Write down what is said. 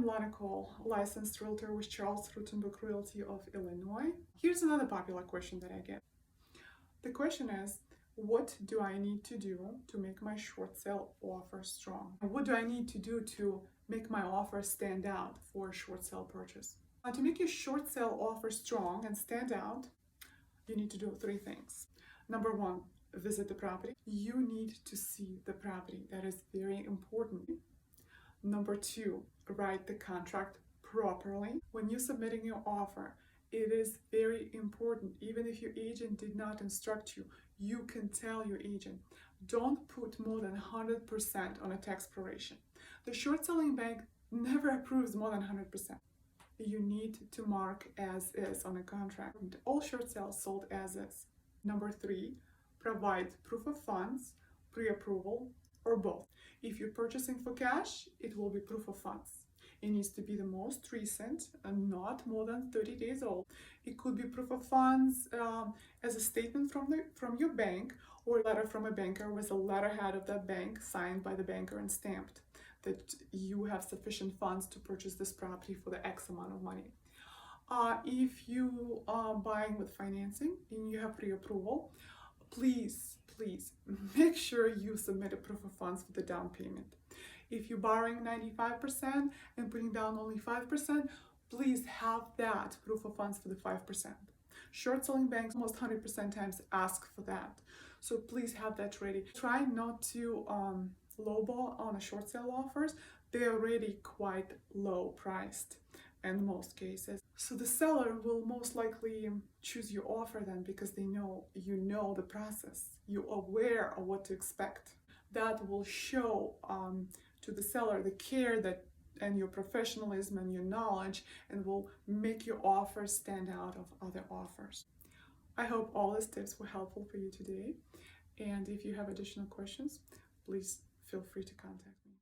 I'm Lana Cole, licensed realtor with Charles Rutenberg Realty of Illinois. Here's another popular question that I get. The question is, what do I need to do to make my short sale offer strong? What do I need to do to make my offer stand out for a short sale purchase? To make your short sale offer strong and stand out, you need to do three things. Number one, visit the property. You need to see the property. That is very important. Number two, write the contract properly. When you're submitting your offer, it is very important. Even if your agent did not instruct you, you can tell your agent, don't put more than 100% on a tax proration. The short selling bank never approves more than 100%. You need to mark as is on a contract. All short sales sold as is. Number three, provide proof of funds, pre-approval, or both. If you're purchasing for cash, it will be proof of funds. It needs to be the most recent and not more than 30 days old. It could be proof of funds as a statement from your bank, or a letter from a banker with a letterhead of that bank signed by the banker and stamped that you have sufficient funds to purchase this property for the X amount of money. If you are buying with financing and you have pre-approval, please make sure you submit a proof of funds for the down payment. If you're borrowing 95% and putting down only 5%, please have that proof of funds for the 5%. Short selling banks almost 100% times ask for that. So please have that ready. Try not to lowball on a short sale offers. They're already quite low priced in most cases. So the seller will most likely choose your offer then because they know you know the process. You're aware of what to expect. That will show to the seller the care and your professionalism and your knowledge, and will make your offer stand out of other offers. I hope all these tips were helpful for you today. And if you have additional questions, please feel free to contact me.